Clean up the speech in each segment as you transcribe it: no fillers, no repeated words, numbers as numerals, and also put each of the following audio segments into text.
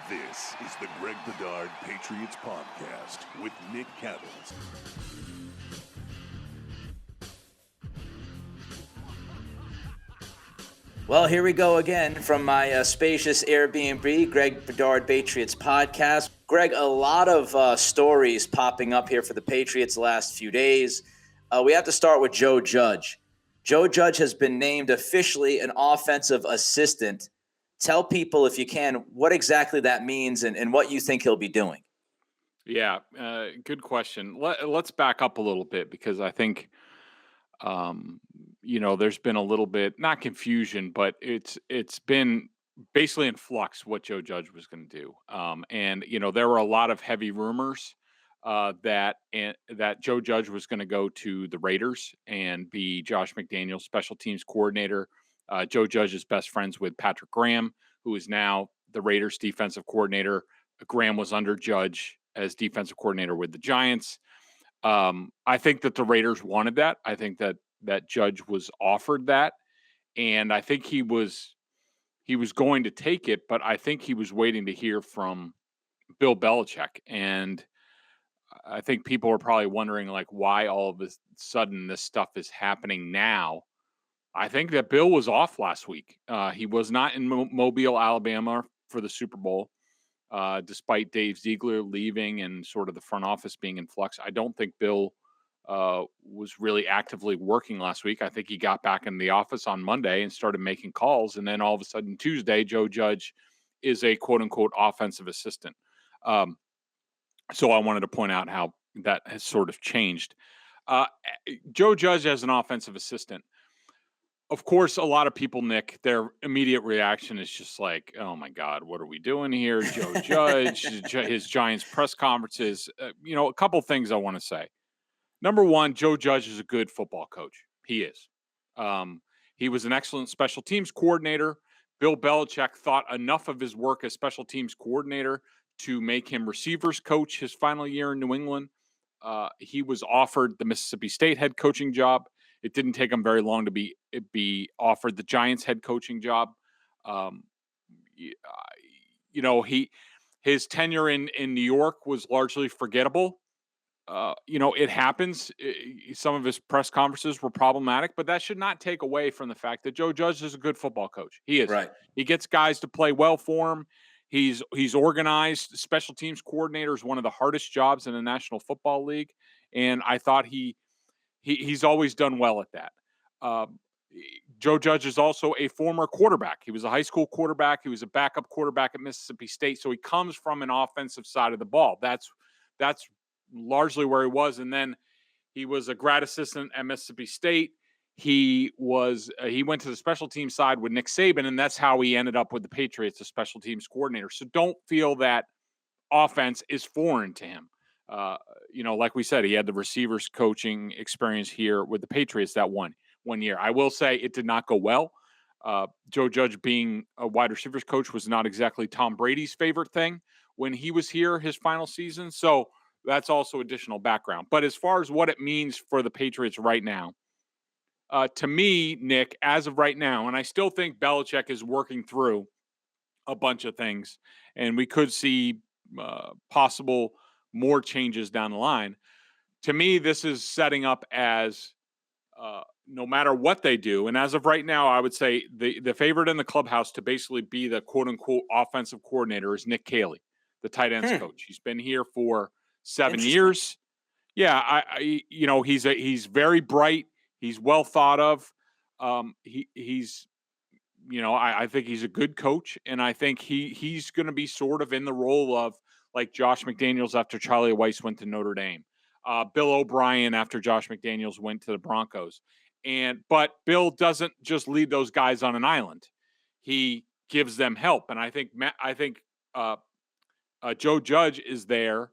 This is the Greg Bedard Patriots Podcast with Nick Cattles. Well, here we go again from my spacious Airbnb, Greg Bedard Patriots Podcast. Greg, a lot of stories popping up here for the Patriots the last few days. We have to start with Joe Judge. Joe Judge has been named officially an offensive assistant. Tell people, if you can, what exactly that means and what you think he'll be doing. Yeah, good question. Let's back up a little bit because I think, there's been a little bit, not confusion, but it's been basically in flux what Joe Judge was going to do. There were a lot of heavy rumors that Joe Judge was going to go to the Raiders and be Josh McDaniels' special teams coordinator. Joe Judge is best friends with Patrick Graham, who is now the Raiders defensive coordinator. Graham was under Judge as defensive coordinator with the Giants. I think that the Raiders wanted that. I think that Judge was offered that. And I think he was going to take it, but I think he was waiting to hear from Bill Belichick. And I think people are probably wondering, like, why all of a sudden this stuff is happening now. I think that Bill was off last week. He was not in Mobile, Alabama for the Super Bowl, despite Dave Ziegler leaving and sort of the front office being in flux. I don't think Bill was really actively working last week. I think he got back in the office on Monday and started making calls. And then all of a sudden Tuesday, Joe Judge is a quote-unquote offensive assistant. So I wanted to point out how that has sort of changed. Joe Judge as an offensive assistant. Of course, a lot of people, Nick, their immediate reaction is just like, oh, my God, what are we doing here? Joe Judge, his Giants press conferences. A couple things I want to say. Number one, Joe Judge is a good football coach. He is. He was an excellent special teams coordinator. Bill Belichick thought enough of his work as special teams coordinator to make him receivers coach his final year in New England. He was offered the Mississippi State head coaching job. It didn't take him very long to be offered the Giants head coaching job. His tenure in New York was largely forgettable. It happens. Some of his press conferences were problematic, but that should not take away from the fact that Joe Judge is a good football coach. He is. Right. He gets guys to play well for him. He's organized. Special teams coordinator is one of the hardest jobs in the National Football League, and I thought he's always done well at that. Joe Judge is also a former quarterback. He was a high school quarterback. He was a backup quarterback at Mississippi State. So he comes from an offensive side of the ball. That's largely where he was. And then he was a grad assistant at Mississippi State. He went to the special team side with Nick Saban, and that's how he ended up with the Patriots, the special teams coordinator. So don't feel that offense is foreign to him. Like we said, he had the receivers coaching experience here with the Patriots that one year. I will say it did not go well. Joe Judge being a wide receivers coach was not exactly Tom Brady's favorite thing when he was here his final season. So that's also additional background. But as far as what it means for the Patriots right now, to me, Nick, as of right now, and I still think Belichick is working through a bunch of things, and we could see possible more changes down the line. To me, this is setting up as no matter what they do, and as of right now, I would say the favorite in the clubhouse to basically be the quote-unquote offensive coordinator is Nick Caley, the tight ends coach. He's been here for 7 years. Yeah, he's very bright. He's well thought of. I think he's a good coach, and I think he's going to be sort of in the role of like Josh McDaniels after Charlie Weiss went to Notre Dame, Bill O'Brien after Josh McDaniels went to the Broncos. But Bill doesn't just leave those guys on an island. He gives them help, and I think Joe Judge is there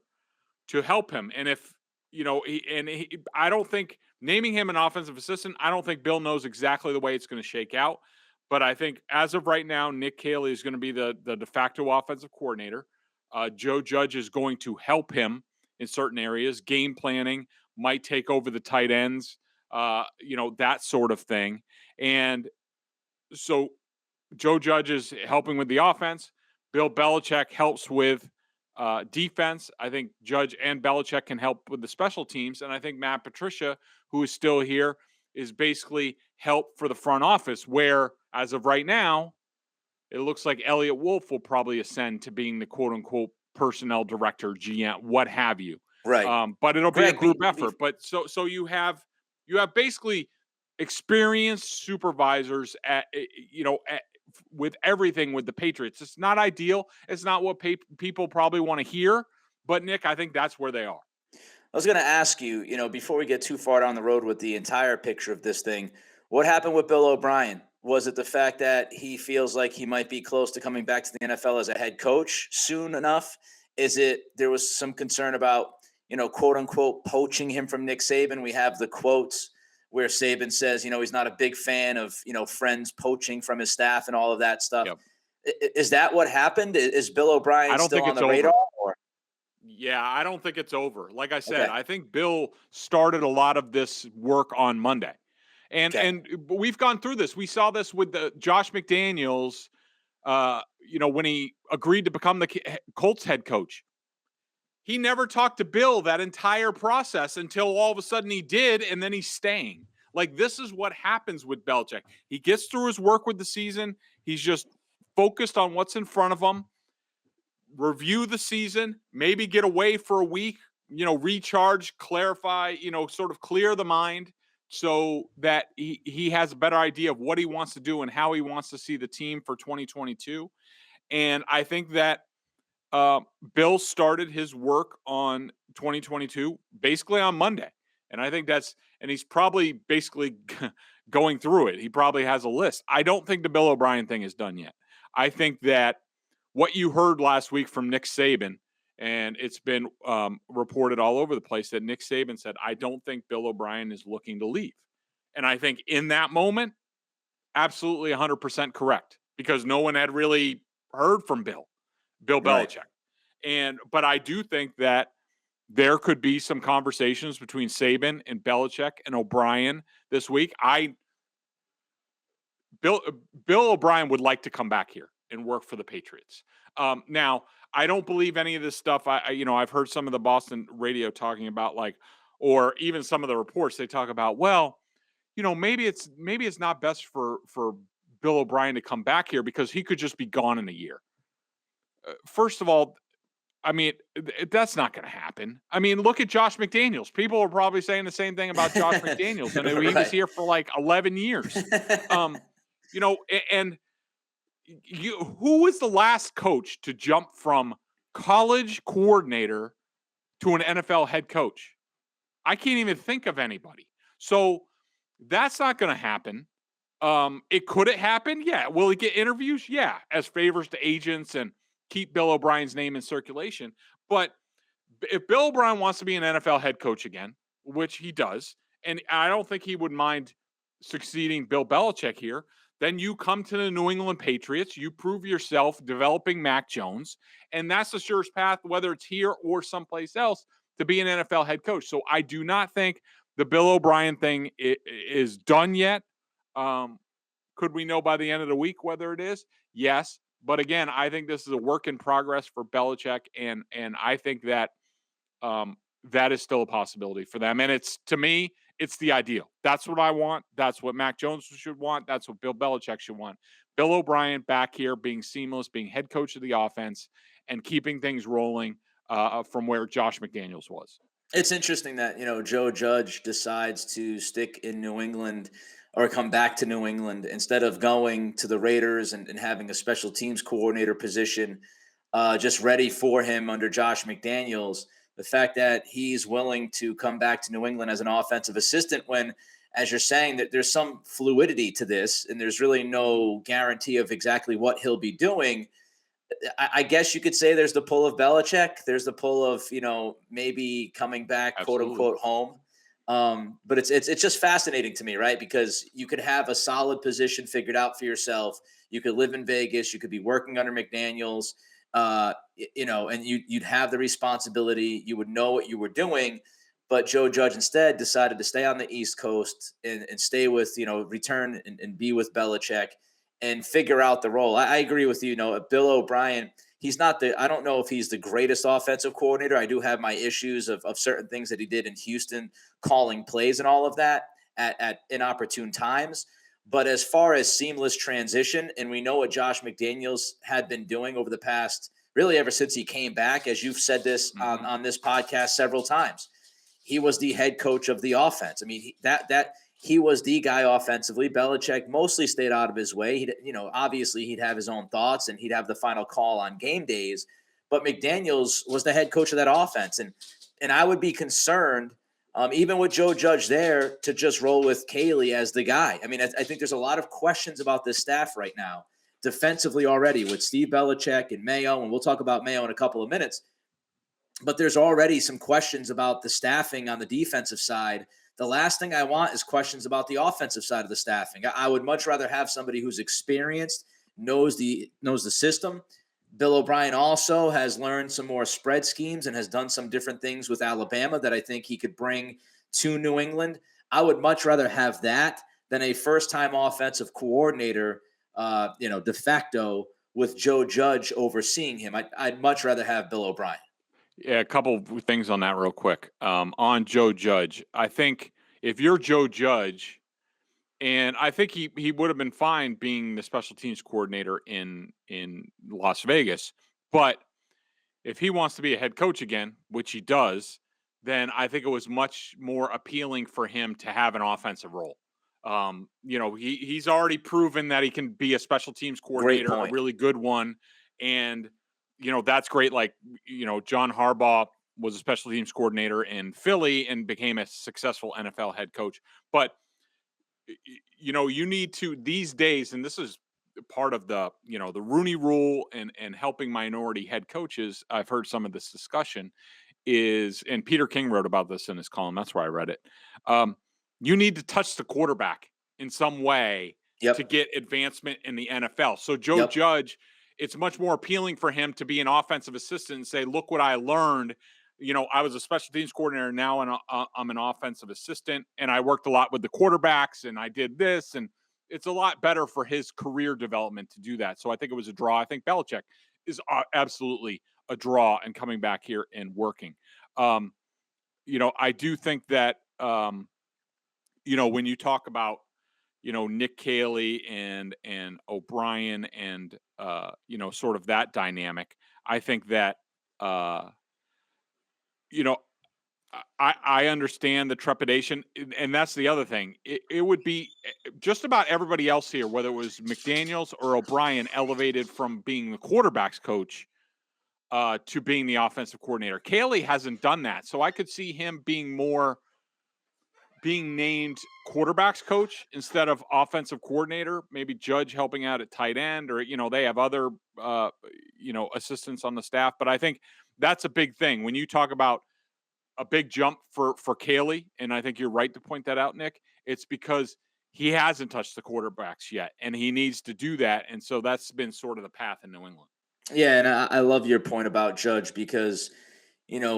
to help him. And I don't think naming him an offensive assistant, I don't think Bill knows exactly the way it's going to shake out. But I think as of right now, Nick Caley is going to be the de facto offensive coordinator. Joe Judge is going to help him in certain areas. Game planning, might take over the tight ends, that sort of thing. And so Joe Judge is helping with the offense. Bill Belichick helps with defense. I think Judge and Belichick can help with the special teams. And I think Matt Patricia, who is still here, is basically help for the front office, where as of right now, it looks like Elliot Wolf will probably ascend to being the quote unquote personnel director, GM, what have you. Right. But it'll be a Greg, group effort. But so you have basically experienced supervisors with everything with the Patriots. It's not ideal. It's not what people probably want to hear. But Nick, I think that's where they are. I was going to ask you, before we get too far down the road with the entire picture of this thing, what happened with Bill O'Brien? Was it the fact that he feels like he might be close to coming back to the NFL as a head coach soon enough? Is it there was some concern about, quote unquote, poaching him from Nick Saban? We have the quotes where Saban says, he's not a big fan of, friends poaching from his staff and all of that stuff. Yep. Is that what happened? Is Bill O'Brien still on the radar? Or? Yeah, I don't think it's over. Like I said, Okay. I think Bill started a lot of this work on Monday. And we've gone through this. We saw this with the Josh McDaniels, when he agreed to become the Colts head coach. He never talked to Bill that entire process until all of a sudden he did, and then he's staying. Like, this is what happens with Belichick. He gets through his work with the season. He's just focused on what's in front of him. Review the season, maybe get away for a week, recharge, clarify, sort of clear the mind so that he has a better idea of what he wants to do and how he wants to see the team for 2022. And I think that Bill started his work on 2022 basically on Monday. And I think and he's probably basically going through it. He probably has a list. I don't think the Bill O'Brien thing is done yet. I think that what you heard last week from Nick Saban, and it's been reported all over the place that Nick Saban said, I don't think Bill O'Brien is looking to leave. And I think in that moment, absolutely 100% correct, because no one had really heard from Bill Belichick. But I do think that there could be some conversations between Saban and Belichick and O'Brien this week. Bill O'Brien would like to come back here and work for the Patriots. Now, I don't believe any of this stuff. I've heard some of the Boston radio talking about, like, or even some of the reports, they talk about, well, maybe it's not best for Bill O'Brien to come back here because he could just be gone in a year. First of all, I mean, that's not going to happen. I mean, look at Josh McDaniels. People are probably saying the same thing about Josh McDaniels, and he was here for like 11 years. Who was the last coach to jump from college coordinator to an NFL head coach? I can't even think of anybody. So that's not going to happen. Could it happen? Yeah. Will he get interviews? Yeah, as favors to agents and keep Bill O'Brien's name in circulation. But if Bill O'Brien wants to be an NFL head coach again, which he does, and I don't think he would mind succeeding Bill Belichick here, then you come to the New England Patriots, you prove yourself developing Mac Jones, and that's the surest path, whether it's here or someplace else, to be an NFL head coach. So I do not think the Bill O'Brien thing is done yet. Could we know by the end of the week whether it is? Yes. But again, I think this is a work in progress for Belichick, and I think that that is still a possibility for them. And to me, it's the ideal. That's what I want. That's what Mac Jones should want. That's what Bill Belichick should want. Bill O'Brien back here being seamless, being head coach of the offense, and keeping things rolling from where Josh McDaniels was. It's interesting that, Joe Judge decides to stick in New England or come back to New England instead of going to the Raiders and having a special teams coordinator position just ready for him under Josh McDaniels. The fact that he's willing to come back to New England as an offensive assistant when, as you're saying, that there's some fluidity to this and there's really no guarantee of exactly what he'll be doing. I guess you could say there's the pull of Belichick. There's the pull of, maybe coming back, Absolutely. quote unquote, home. But it's just fascinating to me, right? Because you could have a solid position figured out for yourself. You could live in Vegas. You could be working under McDaniels, and you'd have the responsibility. You would know what you were doing. But Joe Judge instead decided to stay on the East Coast and stay with, return and be with Belichick. and figure out the role. I agree with you. You know, Bill O'Brien, I don't know if he's the greatest offensive coordinator. I do have my issues of certain things that he did in Houston, calling plays and all of that at inopportune times. But as far as seamless transition, and we know what Josh McDaniels had been doing over the past, really ever since he came back, as you've said this on this podcast several times, he was the head coach of the offense. I mean, he was the guy offensively. Belichick mostly stayed out of his way. Obviously he'd have his own thoughts and he'd have the final call on game days. But McDaniels was the head coach of that offense, and I would be concerned, even with Joe Judge there, to just roll with Caley as the guy. I mean, I think there's a lot of questions about this staff right now, defensively already, with Steve Belichick and Mayo, and we'll talk about Mayo in a couple of minutes. But there's already some questions about the staffing on the defensive side. The last thing I want is questions about the offensive side of the staffing. I would much rather have somebody who's experienced, knows the system. Bill O'Brien also has learned some more spread schemes and has done some different things with Alabama that I think he could bring to New England. I would much rather have that than a first-time offensive coordinator, de facto, with Joe Judge overseeing him. I'd much rather have Bill O'Brien. Yeah, a couple of things on that real quick. On Joe Judge, I think if you're Joe Judge, and I think he would have been fine being the special teams coordinator in Las Vegas, but if he wants to be a head coach again, which he does, then I think it was much more appealing for him to have an offensive role. He's already proven that he can be a special teams coordinator, a really good one, and that's great. Like, John Harbaugh was a special teams coordinator in Philly and became a successful NFL head coach. But, you need to these days, and this is part of the Rooney Rule and helping minority head coaches. I've heard some of this discussion and Peter King wrote about this in his column. That's why I read it. You need to touch the quarterback in some way to get advancement in the NFL. So Joe Judge, it's much more appealing for him to be an offensive assistant and say, look what I learned. I was a special teams coordinator. Now I'm an offensive assistant, and I worked a lot with the quarterbacks, and I did this. And it's a lot better for his career development to do that. So I think it was a draw. I think Belichick is absolutely a draw and coming back here and working. I do think that, when you talk about, Nick Caley and O'Brien and, sort of that dynamic, I think that, I understand the trepidation, and that's the other thing. It would be just about everybody else here, whether it was McDaniels or O'Brien, elevated from being the quarterback's coach to being the offensive coordinator. Caley hasn't done that, so I could see him being named quarterback's coach instead of offensive coordinator. Maybe Judge helping out at tight end, or they have other assistants on the staff. But I think that's a big thing when you talk about a big jump for Caley, and I think you're right to point that out, Nick. It's because he hasn't touched the quarterbacks yet, and he needs to do that. And so that's been sort of the path in New England. Yeah, and I love your point about Judge because,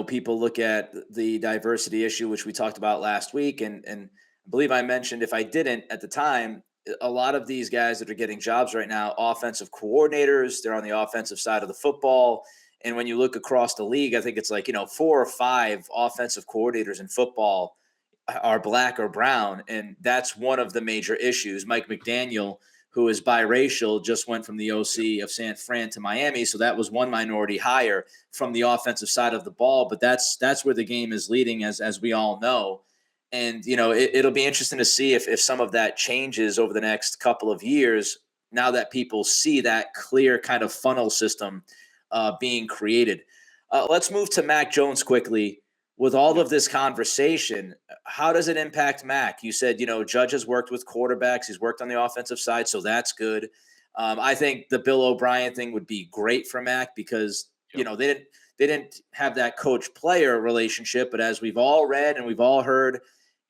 people look at the diversity issue, which we talked about last week, and I believe I mentioned, if I didn't at the time, a lot of these guys that are getting jobs right now, offensive coordinators, they're on the offensive side of the football. And when you look across the league, I think it's like, 4 or 5 offensive coordinators in football are black or brown. And that's one of the major issues. Mike McDaniel, who is biracial, just went from the OC of San Fran to Miami. So that was one minority hire from the offensive side of the ball. But that's where the game is leading, as we all know. And, it'll be interesting to see if some of that changes over the next couple of years, now that people see that clear kind of funnel system being created. Let's move to Mac Jones quickly. With all of this conversation, how does it impact Mac? You said, Judge has worked with quarterbacks. He's worked on the offensive side, so that's good. I think the Bill O'Brien thing would be great for Mac because, they didn't have that coach-player relationship. But as we've all read and we've all heard,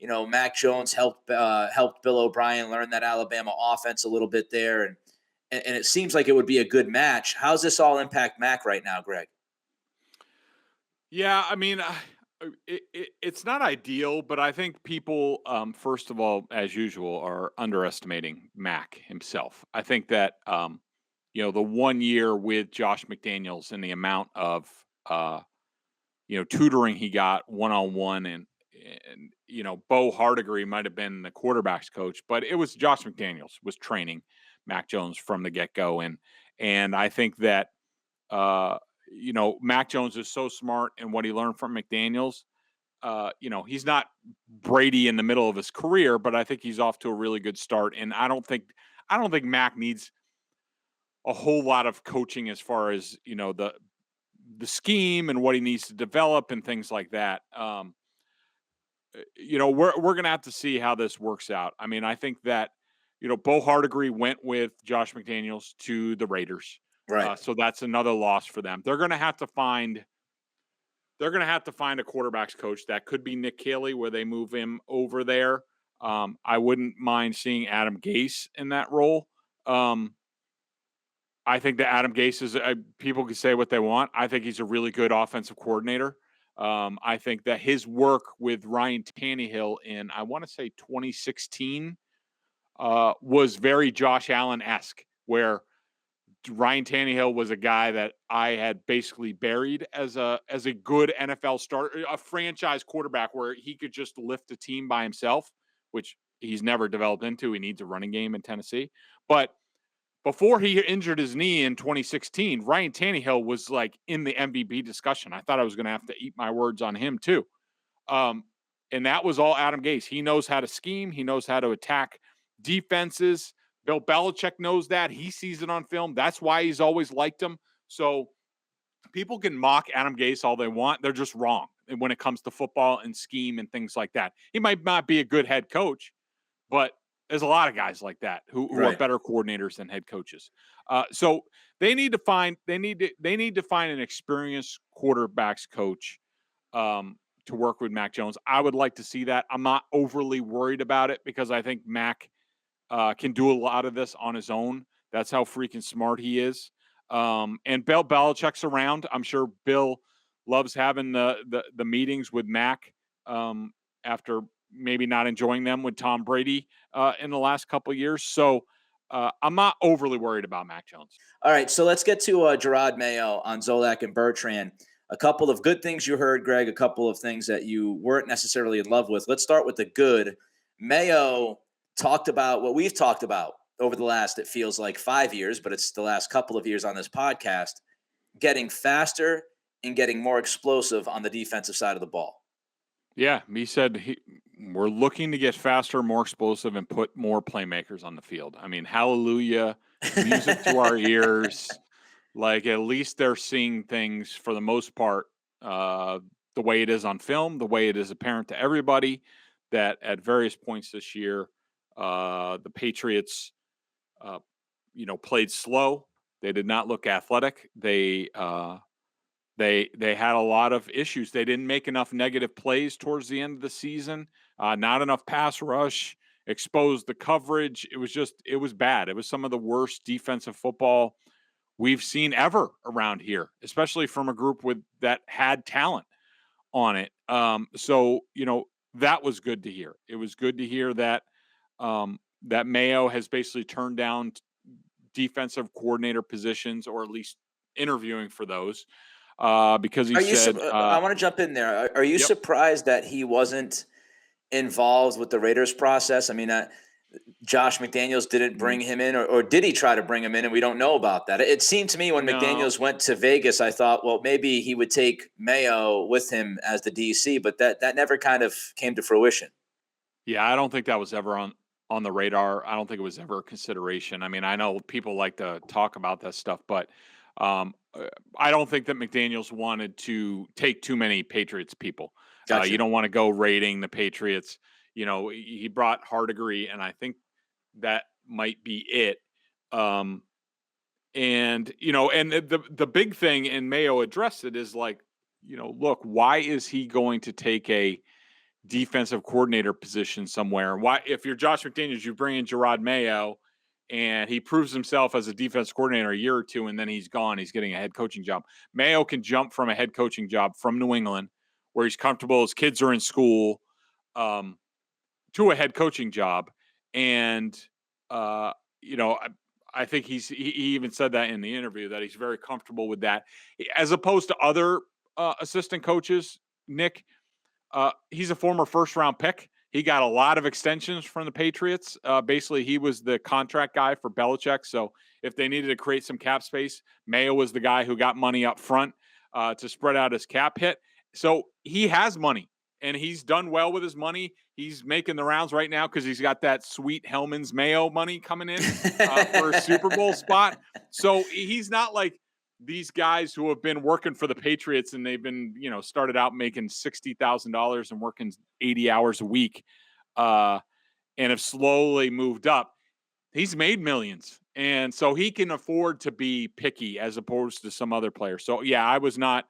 Mac Jones helped Bill O'Brien learn that Alabama offense a little bit there. And it seems like it would be a good match. How's this all impact Mac right now, Greg? Yeah, I mean, It's not ideal, but I think people, first of all, as usual, are underestimating Mac himself. I think that the 1 year with Josh McDaniels and the amount of tutoring he got one on one, and Bo Hardigree might have been the quarterback's coach, but it was Josh McDaniels was training Mac Jones from the get go, and I think that Mac Jones is so smart, and what he learned from McDaniels. He's not Brady in the middle of his career, but I think he's off to a really good start. And I don't think Mac needs a whole lot of coaching as far as the scheme and what he needs to develop and things like that. We're gonna have to see how this works out. I mean, I think that Bo Hardigree went with Josh McDaniels to the Raiders, right? So that's another loss for them. They're gonna have to find a quarterback's coach. That could be Nick Caley, where they move him over there. I wouldn't mind seeing Adam Gase in that role. I think that Adam Gase is people can say what they want. I think he's a really good offensive coordinator. I think that his work with Ryan Tannehill in, I want to say 2016, was very Josh Allen-esque, where Ryan Tannehill was a guy that I had basically buried as a good NFL starter, a franchise quarterback where he could just lift a team by himself, which he's never developed into. He needs a running game in Tennessee. But before he injured his knee in 2016, Ryan Tannehill was like in the MVP discussion. I thought I was going to have to eat my words on him too. And that was all Adam Gase. He knows how to scheme. He knows how to attack defenses. Bill Belichick knows that. He sees it on film. That's why he's always liked him. So people can mock Adam Gase all they want. They're just wrong when it comes to football and scheme and things like that. He might not be a good head coach, but there's a lot of guys like that who Right. are better coordinators than head coaches. So they need to find an experienced quarterbacks coach to work with Mac Jones. I would like to see that. I'm not overly worried about it because I think Mac can do a lot of this on his own. That's how freaking smart he is. And Bill Belichick's around. I'm sure Bill loves having the meetings with Mac after maybe not enjoying them with Tom Brady in the last couple of years. So I'm not overly worried about Mac Jones. All right, so let's get to Jerod Mayo on Zolak and Bertrand. A couple of good things you heard, Greg, a couple of things that you weren't necessarily in love with. Let's start with the good. Mayo talked about what we've talked about over the last, it feels like 5 years, but it's the last couple of years on this podcast, getting faster and getting more explosive on the defensive side of the ball. Yeah, he said we're looking to get faster, more explosive, and put more playmakers on the field. I mean, hallelujah, music to our ears. Like, at least they're seeing things for the most part the way it is on film, the way it is apparent to everybody that at various points this year, the Patriots, played slow. They did not look athletic. They had a lot of issues. They didn't make enough negative plays towards the end of the season. Not enough pass rush, exposed the coverage. It was bad. It was some of the worst defensive football we've seen ever around here, especially from a group that had talent on it. So that was good to hear. It was good to hear that that Mayo has basically turned down defensive coordinator positions, or at least interviewing for those. Because he said, I want to jump in there. Are you surprised that he wasn't involved with the Raiders process? I mean, Josh McDaniels didn't bring him in, or did he try to bring him in, and we don't know about that? It seemed to me when McDaniels went to Vegas, I thought, well, maybe he would take Mayo with him as the DC, but that never kind of came to fruition. Yeah, I don't think that was ever on the radar. I don't think it was ever a consideration. I mean, I know people like to talk about that stuff, but I don't think that McDaniels wanted to take too many Patriots people. Gotcha. You don't want to go raiding the Patriots. He brought Hardigree, and I think that might be it. And the big thing, and Mayo addressed it, is like, look, why is he going to take a defensive coordinator position somewhere? Why, if you're Josh McDaniels, you bring in Jerod Mayo, and he proves himself as a defense coordinator a year or two, and then he's gone. He's getting a head coaching job. Mayo can jump from a head coaching job from New England, where he's comfortable. His kids are in school, to a head coaching job. And, I think he even said that in the interview, that he's very comfortable with that, as opposed to other assistant coaches. Nick, he's a former first-round pick. He got a lot of extensions from the Patriots. Basically, he was the contract guy for Belichick. So if they needed to create some cap space, Mayo was the guy who got money up front to spread out his cap hit. So he has money, and he's done well with his money. He's making the rounds right now because he's got that sweet Hellman's Mayo money coming in for a Super Bowl spot. So he's not like these guys who have been working for the Patriots and they've been, started out making $60,000 and working 80 hours a week and have slowly moved up. He's made millions. And so he can afford to be picky as opposed to some other players. So yeah, I was not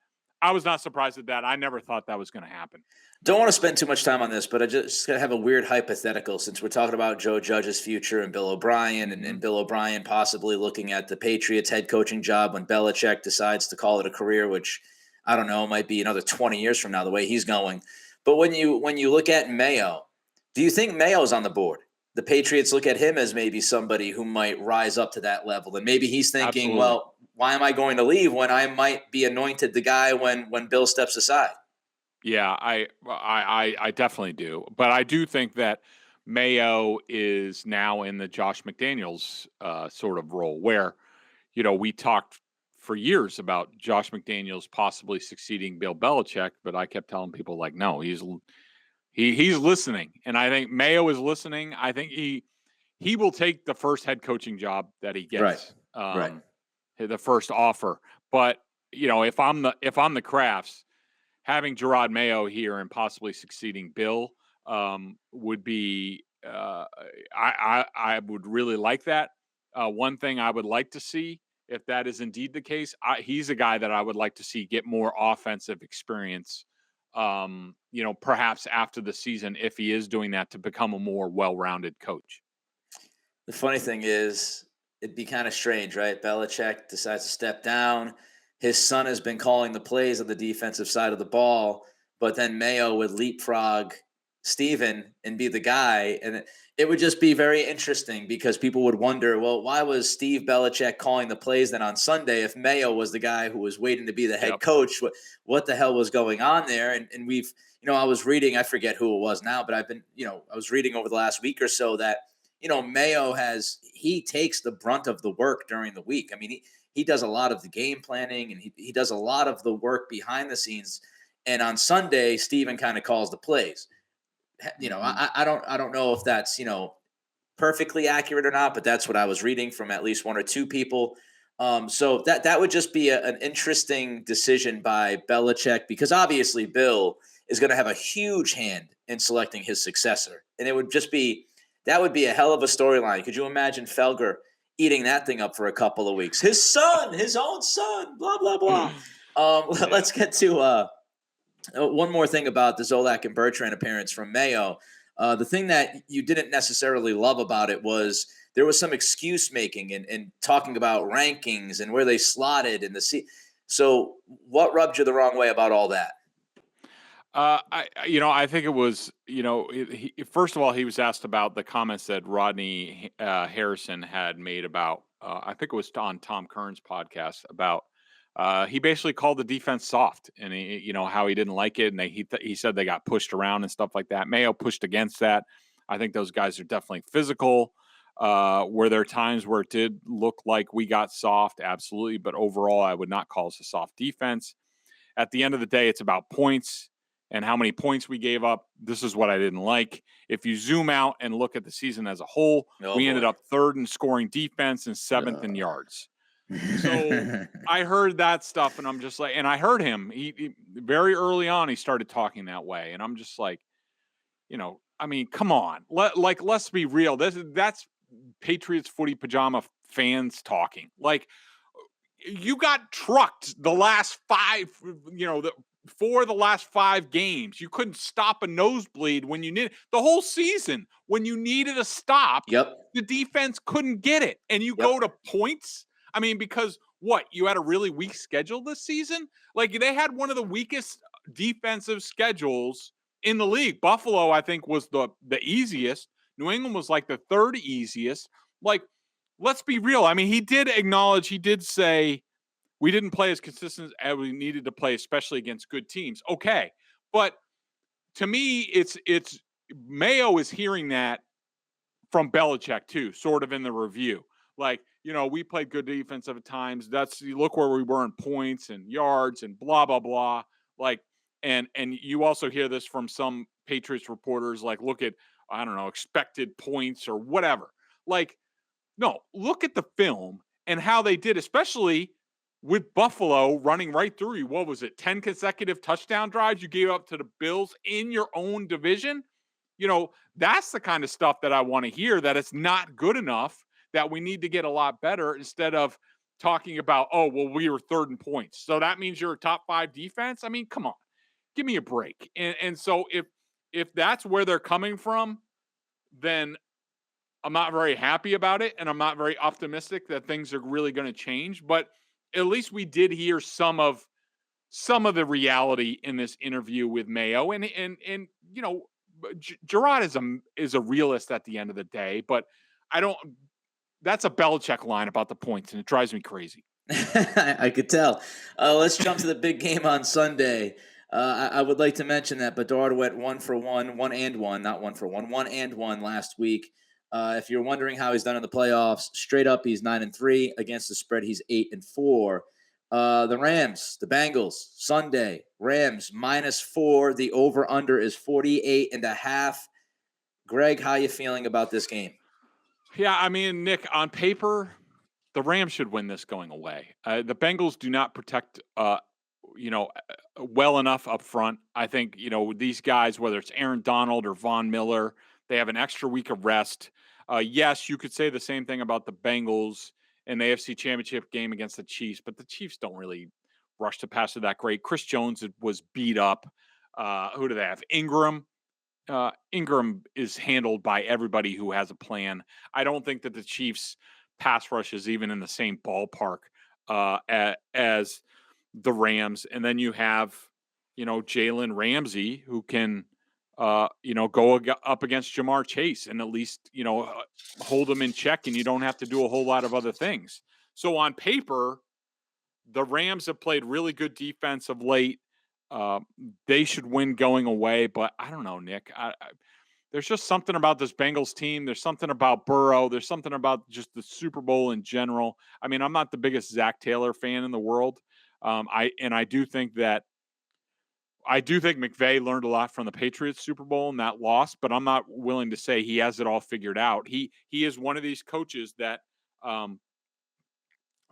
surprised at that. I never thought that was going to happen. Don't want to spend too much time on this, but I just have a weird hypothetical since we're talking about Joe Judge's future and Bill O'Brien and Bill O'Brien possibly looking at the Patriots head coaching job when Belichick decides to call it a career, which I don't know, might be another 20 years from now, the way he's going. But when you look at Mayo, do you think Mayo's on the board? The Patriots look at him as maybe somebody who might rise up to that level. And maybe he's thinking, Absolutely. Well, why am I going to leave when I might be anointed the guy when Bill steps aside? Yeah, I definitely do. But I do think that Mayo is now in the Josh McDaniels sort of role where, we talked for years about Josh McDaniels possibly succeeding Bill Belichick, but I kept telling people like, no, he's listening. And I think Mayo is listening. I think he will take the first head coaching job that he gets, Right. The first offer. But, if I'm the Crafts, having Jerod Mayo here and possibly succeeding Bill would be I would really like that. One thing I would like to see, if that is indeed the case, he's a guy that I would like to see get more offensive experience, perhaps after the season, if he is doing that, to become a more well-rounded coach. The funny thing is, it'd be kind of strange, right? Belichick decides to step down. His son has been calling the plays on the defensive side of the ball, but then Mayo would leapfrog Steven and be the guy. And it would just be very interesting because people would wonder, well, why was Steve Belichick calling the plays then on Sunday if Mayo was the guy who was waiting to be the head coach? What the hell was going on there? And we've, I was reading, I forget who it was now, but I've been, I was reading over the last week or so that, Mayo he takes the brunt of the work during the week. I mean, he does a lot of the game planning and he does a lot of the work behind the scenes. And on Sunday, Steven kind of calls the plays. I don't know if that's, perfectly accurate or not, but that's what I was reading from at least one or two people. So that would just be an interesting decision by Belichick, because obviously Bill is going to have a huge hand in selecting his successor. And that would be a hell of a storyline. Could you imagine Felger eating that thing up for a couple of weeks? His own son, blah, blah, blah. Let's get to one more thing about the Zolak and Bertrand appearance from Mayo. The thing that you didn't necessarily love about it was there was some excuse making and talking about rankings and where they slotted in the seat. So what rubbed you the wrong way about all that? I think it was, first of all, he was asked about the comments that Rodney Harrison had made about, I think it was on Tom Kern's podcast, about he basically called the defense soft, and how he didn't like it, and he said they got pushed around and stuff like that. Mayo pushed against that. I think those guys are definitely physical. Were there times where it did look like we got soft? Absolutely, but overall, I would not call us a soft defense. At the end of the day, it's about points and how many points we gave up. This is what I didn't like. If you zoom out and look at the season as a whole, we ended up third in scoring defense and seventh in yards. So I heard that stuff, and I'm just like, and I heard him. He very early on, he started talking that way, and I'm just like, I mean, come on, let's be real. That's Patriots footy pajama fans talking. Like, you got trucked the last five, for the last 5 games. You couldn't stop a nosebleed when you needed the whole season. When you needed a stop, the defense couldn't get it. And you go to points. I mean, because you had a really weak schedule this season? Like, they had one of the weakest defensive schedules in the league. Buffalo, I think, was the easiest. New England was like the third easiest. Like, let's be real. I mean, he did say we didn't play as consistent as we needed to play, especially against good teams. Okay. But to me, it's Mayo is hearing that from Belichick too, sort of in the review. Like, we played good defense at times. You look where we were in points and yards and blah, blah, blah. Like, and you also hear this from some Patriots reporters, like, look at, I don't know, expected points or whatever. Like, no, look at the film and how they did, especially with Buffalo running right through you. What was it? 10 consecutive touchdown drives you gave up to the Bills in your own division. That's the kind of stuff that I want to hear, that it's not good enough, that we need to get a lot better, instead of talking about, oh, well, we were third in points, so that means you're a top 5 defense. I mean, come on, give me a break. And so if that's where they're coming from, then I'm not very happy about it, and I'm not very optimistic that things are really going to change. But at least we did hear some of the reality in this interview with Mayo, and Jerod is a realist at the end of the day, but that's a Belichick line about the points, and it drives me crazy. I could tell. Let's jump to the big game on Sunday. I would like to mention that Bedard went 1-1 last week. If you're wondering how he's done in the playoffs, straight up, he's 9-3. Against the spread, he's 8-4. The Rams, the Bengals, Sunday, Rams -4. The over-under is 48.5. Greg, how you feeling about this game? Yeah, I mean, Nick, on paper, the Rams should win this going away. The Bengals do not protect, well enough up front. I think, these guys, whether it's Aaron Donald or Von Miller, they have an extra week of rest. Yes, you could say the same thing about the Bengals in the AFC Championship game against the Chiefs, but the Chiefs don't really rush the passer that great. Chris Jones was beat up. Who do they have? Ingram. Ingram is handled by everybody who has a plan. I don't think that the Chiefs' pass rush is even in the same ballpark as the Rams. And then you have, Jalen Ramsey, who can, go up against Jamar Chase and at least, hold them in check, and you don't have to do a whole lot of other things. So on paper, the Rams have played really good defense of late. They should win going away, but I don't know, Nick. There's just something about this Bengals team. There's something about Burrow. There's something about just the Super Bowl in general. I mean, I'm not the biggest Zach Taylor fan in the world. I do think McVay learned a lot from the Patriots Super Bowl and that loss, but I'm not willing to say he has it all figured out. He is one of these coaches that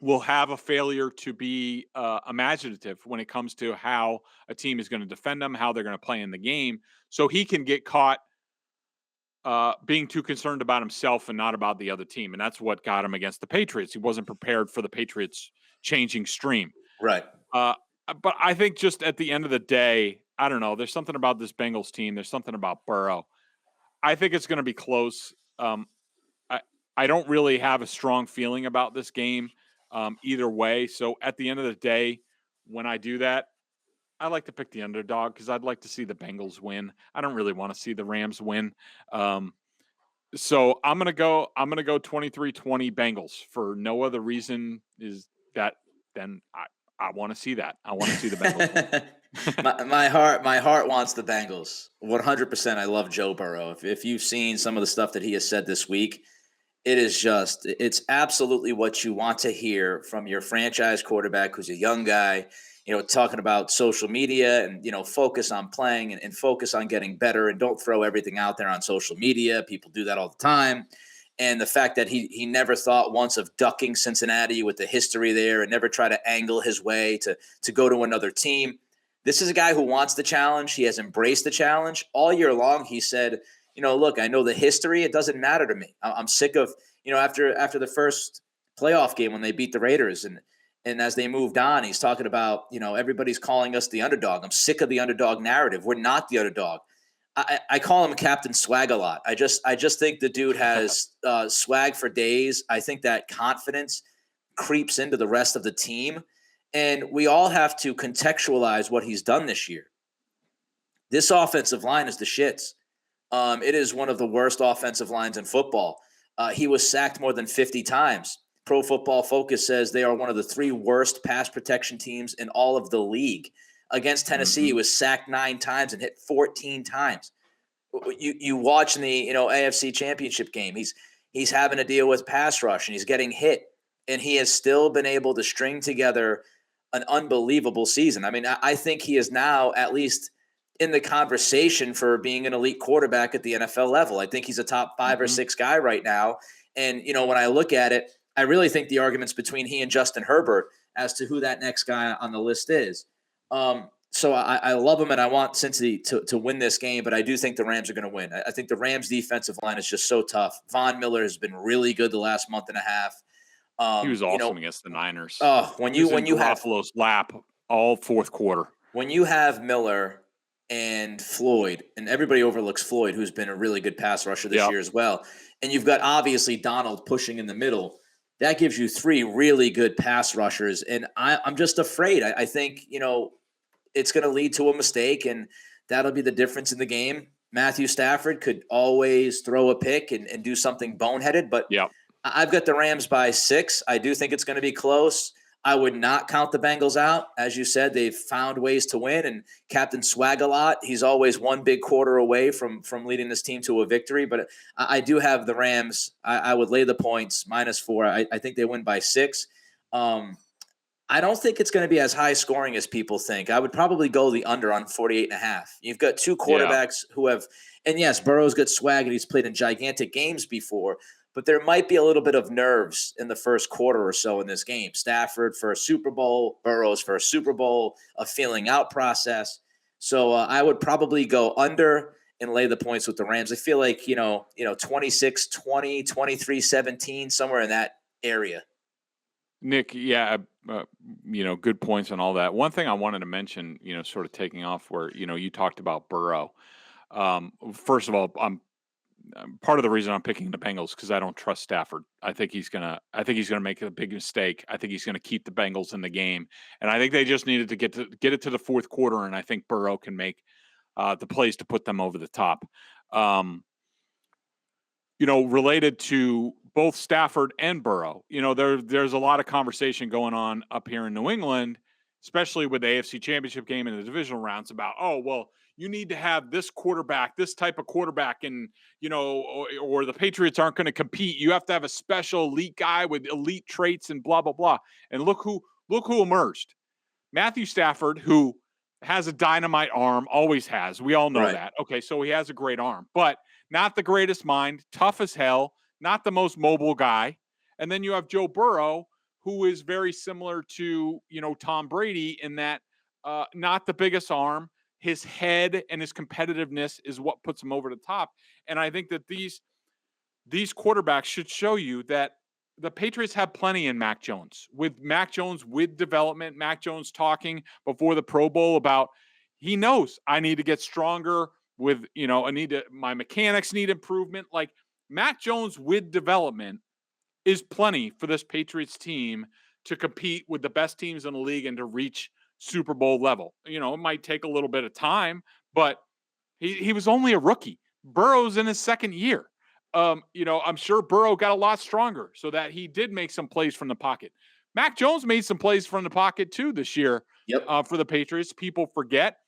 will have a failure to be imaginative when it comes to how a team is going to defend them, how they're going to play in the game. So he can get caught being too concerned about himself and not about the other team. And that's what got him against the Patriots. He wasn't prepared for the Patriots changing stream. Right. But I think just at the end of the day, I don't know. There's something about this Bengals team. There's something about Burrow. I think it's going to be close. I don't really have a strong feeling about this game either way. So at the end of the day, when I do that, I like to pick the underdog because I'd like to see the Bengals win. I don't really want to see the Rams win. So I'm gonna go 23-20 Bengals for no other reason is that then I want to see that. I want to see the Bengals. my heart wants the Bengals. 100%. I love Joe Burrow. If you've seen some of the stuff that he has said this week, it's absolutely what you want to hear from your franchise quarterback, who's a young guy, talking about social media and, focus on playing and focus on getting better and don't throw everything out there on social media. People do that all the time. And the fact that he never thought once of ducking Cincinnati with the history there and never try to angle his way to go to another team. This is a guy who wants the challenge. He has embraced the challenge all year long. He said, look, I know the history. It doesn't matter to me. I'm sick of, after the first playoff game when they beat the Raiders and as they moved on, he's talking about, everybody's calling us the underdog. I'm sick of the underdog narrative. We're not the underdog. I call him Captain Swag a lot. I just think the dude has swag for days. I think that confidence creeps into the rest of the team. And we all have to contextualize what he's done this year. This offensive line is the shits. It is one of the worst offensive lines in football. He was sacked more than 50 times. Pro Football Focus says they are one of the 3 worst pass protection teams in all of the league. Against Tennessee, he was sacked 9 times and hit 14 times. You watch in the AFC Championship game, he's having to deal with pass rush and he's getting hit, and he has still been able to string together an unbelievable season. I mean, I think he is now at least in the conversation for being an elite quarterback at the NFL level. I think he's a top 5 or 6 guy right now. And, when I look at it, I really think the argument's between he and Justin Herbert as to who that next guy on the list is. So I love him, and I want Cincy to win this game, but I do think the Rams are going to win. I think the Rams' defensive line is just so tough. Von Miller has been really good the last month and a half. He was awesome against the Niners. When you have Buffalo's lap all fourth quarter. When you have Miller and Floyd, and everybody overlooks Floyd, who's been a really good pass rusher this year as well, and you've got obviously Donald pushing in the middle, that gives you 3 really good pass rushers. And I'm just afraid. I think, it's going to lead to a mistake, and that'll be the difference in the game. Matthew Stafford could always throw a pick and do something boneheaded, but I've got the Rams by 6. I do think it's going to be close. I would not count the Bengals out. As you said, they've found ways to win, and Captain Swag-a-Lot, he's always one big quarter away from leading this team to a victory. But I do have the Rams. I would lay the points -4. I think they win by 6. I don't think it's going to be as high scoring as people think. I would probably go the under on 48.5. You've got 2 quarterbacks who have, and yes, Burrow's got swag and he's played in gigantic games before, but there might be a little bit of nerves in the first quarter or so in this game. Stafford for a Super Bowl, Burrow's for a Super Bowl, a feeling out process. So I would probably go under and lay the points with the Rams. I feel like, 26-20, 23-17, somewhere in that area. Nick, good points on all that. One thing I wanted to mention, sort of taking off where, you talked about Burrow. First of all, I'm part of the reason I'm picking the Bengals because I don't trust Stafford. I think he's gonna make a big mistake. I think he's gonna keep the Bengals in the game, and I think they just needed to get it to the fourth quarter, and I think Burrow can make the plays to put them over the top. Related to both Stafford and Burrow, there's a lot of conversation going on up here in New England, especially with the AFC Championship game and the divisional rounds about, you need to have this quarterback, this type of quarterback, and, or the Patriots aren't going to compete. You have to have a special elite guy with elite traits and blah, blah, blah. And look who emerged. Matthew Stafford, who has a dynamite arm, always has. We all know that. Okay, so he has a great arm, but not the greatest mind, tough as hell, not the most mobile guy. And then you have Joe Burrow, who is very similar to, Tom Brady in that not the biggest arm. His head and his competitiveness is what puts him over the top. And I think that these quarterbacks should show you that the Patriots have plenty in Mac Jones. With Mac Jones, with development, Mac Jones talking before the Pro Bowl about he knows I need to get stronger with, my mechanics need improvement. Like Mac Jones with development is plenty for this Patriots team to compete with the best teams in the league and to reach Super Bowl level. It might take a little bit of time, but he was only a rookie. Burrow's in his second year. I'm sure Burrow got a lot stronger so that he did make some plays from the pocket. Mac Jones made some plays from the pocket too this year for the Patriots. People forget.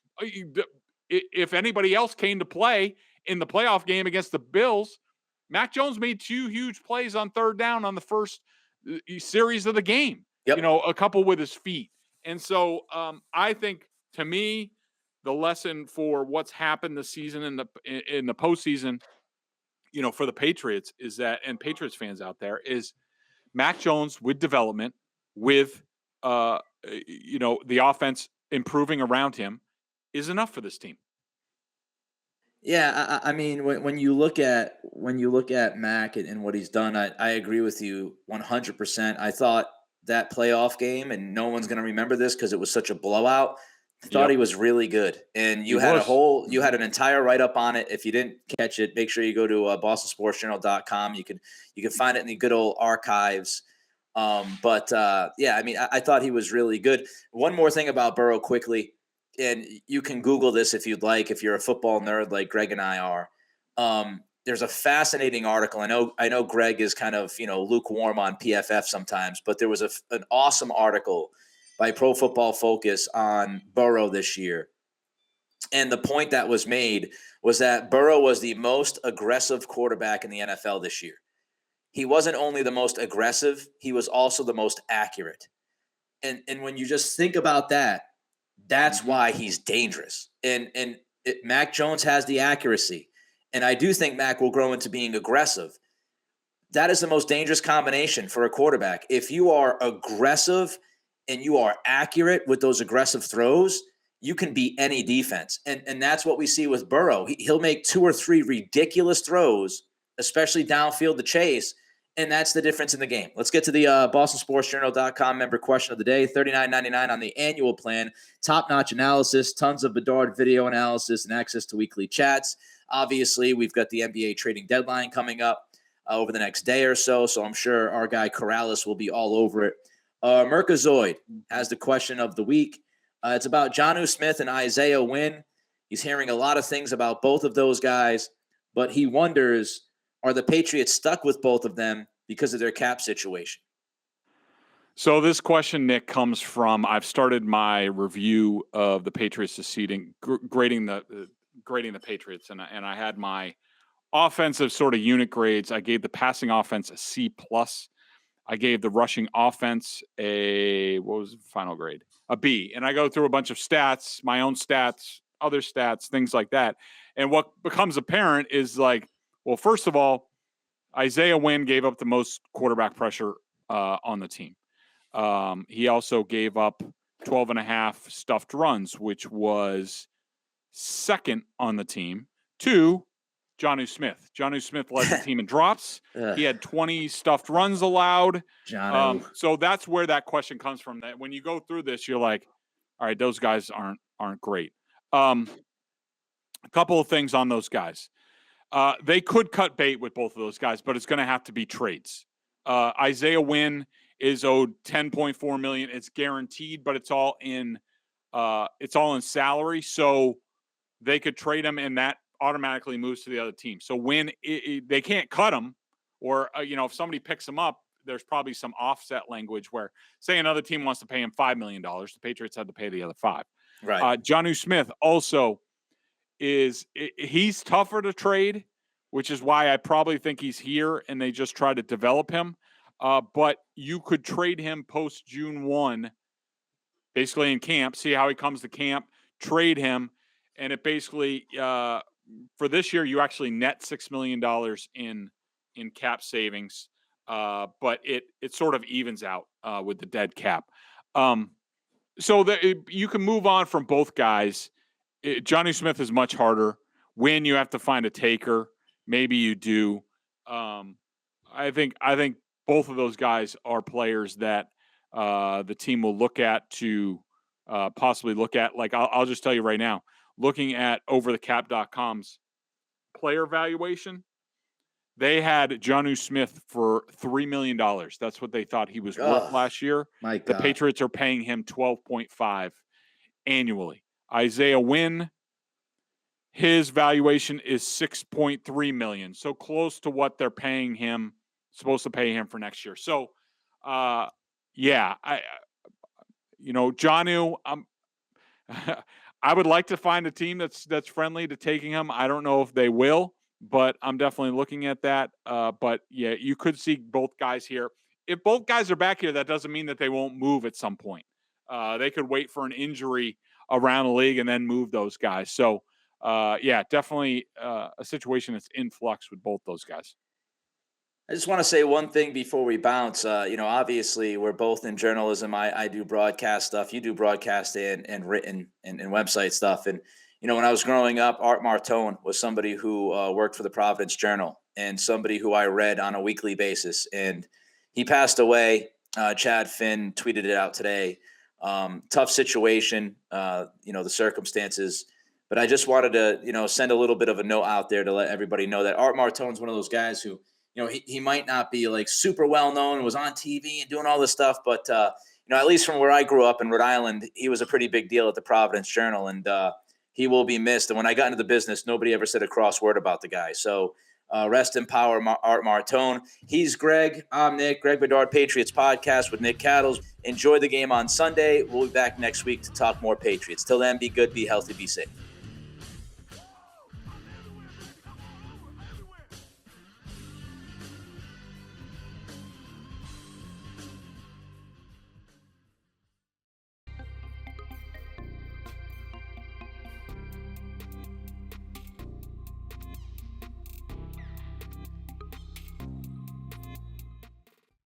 If anybody else came to play in the playoff game against the Bills, Mac Jones made 2 huge plays on third down on the first series of the game. A couple with his feet. And so I think, to me, the lesson for what's happened this season in the postseason, for the Patriots is that, and Patriots fans out there, is Mac Jones with development, with the offense improving around him, is enough for this team. Yeah, I mean, when you look at Mac and what he's done, I agree with you 100%. I thought that playoff game, and no one's going to remember this because it was such a blowout, thought he was really good. And you had an entire write-up on it. If you didn't catch it, make sure you go to bostonsportsjournal.com. You can find it in the good old archives. I thought he was really good. One more thing about Burrow quickly. and you can Google this if you'd like, if you're a football nerd like Greg and I are. There's a fascinating article. I know Greg is kind of, lukewarm on PFF sometimes, but there was an awesome article by Pro Football Focus on Burrow this year. And the point that was made was that Burrow was the most aggressive quarterback in the NFL this year. He wasn't only the most aggressive, he was also the most accurate. And when you just think about that, that's why he's dangerous. And Mac Jones has the accuracy. And I do think Mac will grow into being aggressive. That is the most dangerous combination for a quarterback. If you are aggressive and you are accurate with those aggressive throws, you can beat any defense. And that's what we see with Burrow. He'll make 2 or 3 ridiculous throws, especially downfield to chase, and that's the difference in the game. Let's get to the BostonSportsJournal.com member question of the day. $39.99 on the annual plan. Top-notch analysis, tons of Bedard video analysis, and access to weekly chats. Obviously, we've got the NBA trading deadline coming up over the next day or so I'm sure our guy Corrales will be all over it. Merkazoid has the question of the week. It's about Jonnu Smith and Isaiah Wynn. He's hearing a lot of things about both of those guys, but he wonders, are the Patriots stuck with both of them because of their cap situation? So this question, Nick, comes from, I've started my review of the Patriots this season, grading the Patriots, and I had my offensive sort of unit grades. I gave the passing offense a C+. I gave the rushing offense what was the final grade? A B. And I go through a bunch of stats, my own stats, other stats, things like that. And what becomes apparent is like, well, first of all, Isaiah Wynn gave up the most quarterback pressure on the team. He also gave up 12.5 stuffed runs, which was second on the team to Jonnu Smith. Jonnu Smith led the team in drops. He had 20 stuffed runs allowed. So that's where that question comes from. That when you go through this, you're like, all right, those guys aren't great. A couple of things on those guys. They could cut bait with both of those guys, but it's going to have to be trades. Isaiah Wynn is owed $10.4 million. It's guaranteed, but it's all in salary. So they could trade him, and that automatically moves to the other team. So when they can't cut him, or if somebody picks him up, there's probably some offset language where, say, another team wants to pay him $5 million, the Patriots had to pay the other $5 million. Right. Jonnu Smith also he's tougher to trade, which is why I probably think he's here and they just try to develop him. But you could trade him post June 1, basically in camp, see how he comes to camp, trade him, and it basically for this year you actually net $6 million in cap savings, but it sort of evens out with the dead cap. So you can move on from both guys. Jonnu Smith is much harder. When you have to find a taker, maybe you do. I think both of those guys are players that the team will look at to possibly look at. Like I'll just tell you right now, looking at overthecap.com's player valuation, they had Jonnu Smith for $3 million. That's what they thought he was worth last year. My God. The Patriots are paying him $12.5 annually. Isaiah Wynn, his valuation is $6.3 million. So close to what they're paying him, supposed to pay him for next year. So, Jonnu, I would like to find a team that's friendly to taking him. I don't know if they will, but I'm definitely looking at that. But yeah, you could see both guys here. If both guys are back here, that doesn't mean that they won't move at some point. They could wait for an injury around the league and then move those guys. So, definitely a situation that's in flux with both those guys. I just want to say one thing before we bounce. Obviously, we're both in journalism. I do broadcast stuff. You do broadcast and written and website stuff. And, when I was growing up, Art Martone was somebody who worked for the Providence Journal and somebody who I read on a weekly basis. And he passed away. Chad Finn tweeted it out today. Tough situation, the circumstances. But I just wanted to, send a little bit of a note out there to let everybody know that Art Martone's one of those guys who, he might not be like super well known, was on TV and doing all this stuff, but at least from where I grew up in Rhode Island, he was a pretty big deal at the Providence Journal, and he will be missed. And when I got into the business, nobody ever said a cross word about the guy. So rest in power, Art Martone. He's Greg. I'm Nick. Greg Bedard Patriots Podcast with Nick Cattles. Enjoy the game on Sunday. We'll be back next week to talk more Patriots. Till then, be good, be healthy, be safe.